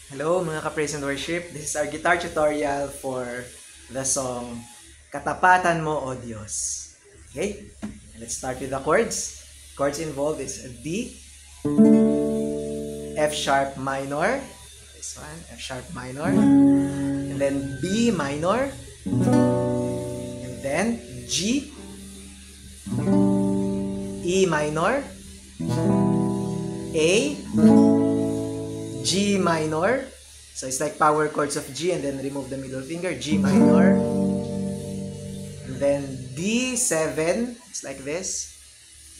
Hello mga ka-praise and worship. This is our guitar tutorial for the song Katapatan Mo, O Diyos. Okay? Let's start with the chords. Chords involved is D, F sharp minor, this one, F sharp minor, and then B minor, and then G, E minor, A, G minor. So it's like power chords of G and then remove the middle finger, G minor. And then D7, it's like this.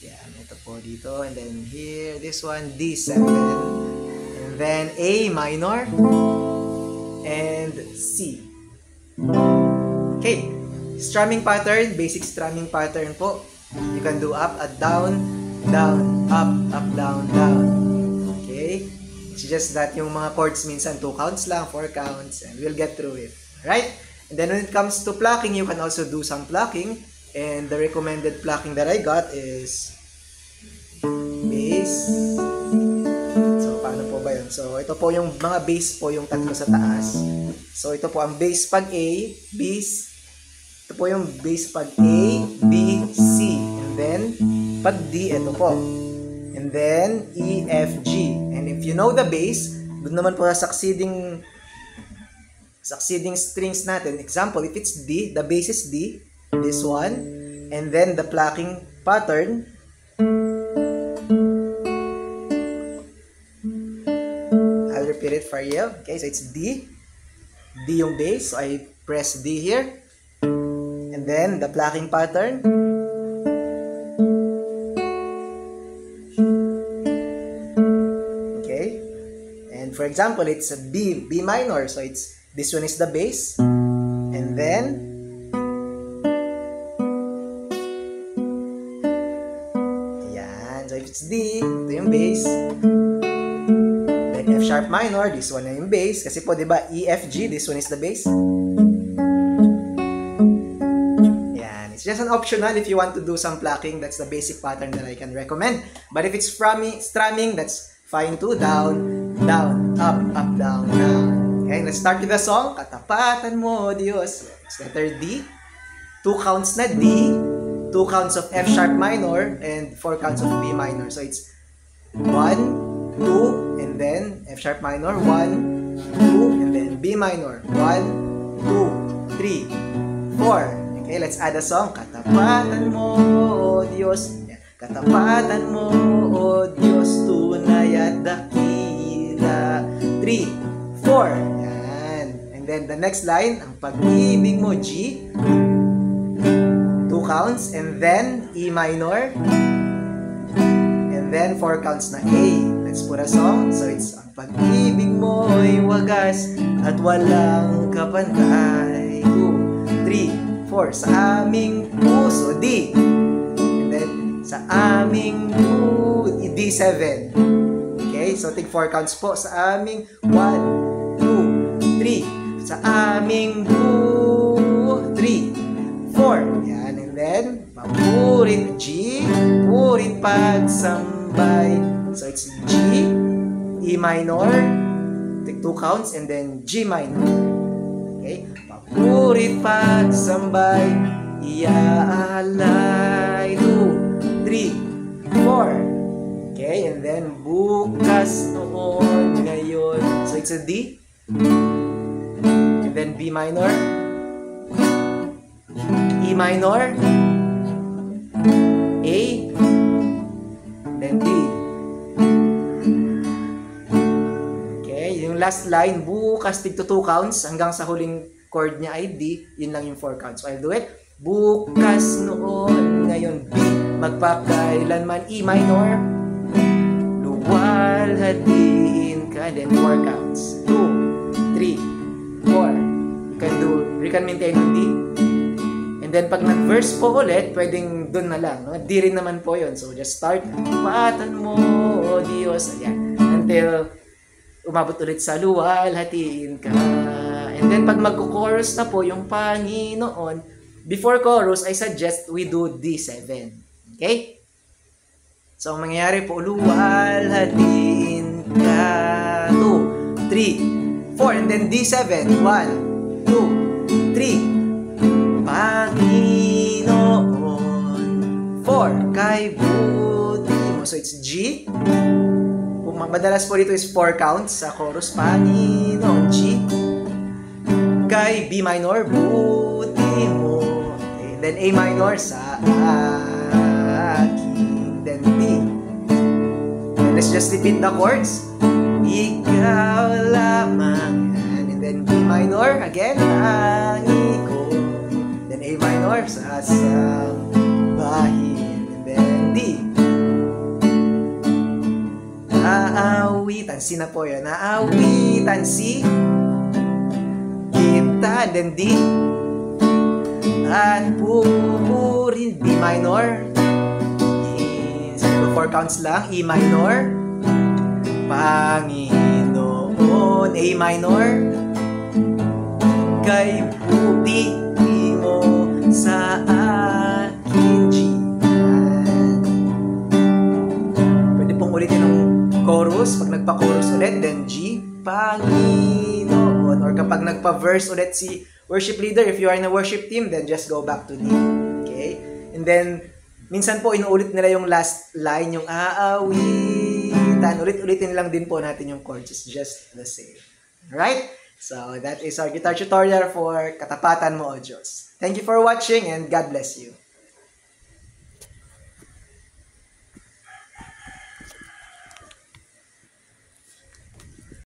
Yeah, ito po dito. And then here, this one, D7. And then A minor. And C. Okay. Strumming pattern, basic strumming pattern po. You can do up, down, down, up, down, down. Okay. It's just that yung mga chords minsan 2 counts lang, 4 counts, and we'll get through it. Right? And then when it comes to plucking, you can also do some plucking. And the recommended plucking that I got is bass. So, paano po ba yun? So, ito po yung mga bass po yung tatlo sa taas. So, ito po ang bass pag A, bass. Ito po yung bass pag A, B, C. And then, pag D, ito po. And then, E, F, G. And if you know the bass, doon naman po sa succeeding strings natin. Example, if it's D, the bass is D, this one. And then, the plucking pattern, I'll repeat it for you. Okay, so it's D. D yung bass. So, I press D here. And then, the plucking pattern, for example, it's a B minor. So it's this one is the bass. And then yan. So if it's D, ito yung bass. Then F sharp minor, this one na yung bass. Kasi po, di ba, E, F, G, this one is the bass. Yan. It's just an optional if you want to do some plucking. That's the basic pattern that I can recommend. But if it's strumming, that's fine too. Down, down, up, down, down. Okay, let's start with the song. Katapatan mo, Diyos. It's letter D. 2 counts na D. 2 counts of F sharp minor. And 4 counts of B minor. So it's 1, 2, and then F sharp minor. 1, 2, and then B minor. 1, 2, 3, 4. Okay, let's add a song. Katapatan mo, O Diyos. Katapatan mo, O Diyos, tunay at dakila. 3, 4. Yan. And then the next line, ang pag-ibig mo, G. 2 counts. And then E minor. And then 4 counts na A. Let's put a song. So it's ang pag-ibig mo'y wagas at walang kapantay. 2, 3, 4. Sa aming puso, D. Sa aming D7. Okay, so take 4 counts po. Sa aming 1, 2, 3. Sa aming 2, 3, 4. Yan, and then papurit G, purit pagsambay. So it's G, E minor, take 2 counts, and then G minor. Okay, papurit pagsambay, iaalay 2, 3, 4. Okay, and then bukas, noon, ngayon. So it's a D. And then B minor. E minor. A. Then D. Okay, yung last line, bukas, tig to 2 counts. Hanggang sa huling chord niya ay D. Yun lang yung 4 counts. So I'll do it. Bukas, noon, ngayon, B. Magpakailanman, E minor. Luwalhatiin ka. Then 4 counts. 2, 3, 4. You can maintain yung D. And then pag nag-verse po ulit, pwedeng dun na lang. No? D rin naman po yun. So just start. Katapatan mo, O Diyos. Ayan. Until umabot ulit sa luwalhatiin ka. And then pag magko-chorus na po yung Panginoon, before chorus, I suggest we do D7. Okay? So, ang mangyayari po, luwalhatiin ka. 2, 3, 4, and then D7, 1, 2, 3, Panginoon, 4, kay buti mo. So it's G. Kung madalas po dito is 4 counts sa chorus, Panginoon, G, kay B minor, buti mo. Okay. Then A minor sa akin, then B. And let's just repeat the chords. Ikaw lamang, and then B minor again, tangi ko, then A minor, sasambahin, and then D. Naawitan, C na po yun, naawitan, C, kita, then D, at pupurin, B minor, so 4 counts lang, E minor, Panginoon, A minor, kay buti mo sa akin, G. Pwede pong ulitin ng chorus, pag nagpa-chorus ulit, then G, Panginoon. Or kapag nagpa-verse ulit si worship leader, if you are in a worship team, then just go back to D. Okay? And then, minsan po, inuulit nila yung last line, yung aawitan. Ulit-ulitin lang din po natin yung chords. It's just the same. Alright? So, that is our guitar tutorial for Katapatan Mo, O Diyos. Thank you for watching and God bless you.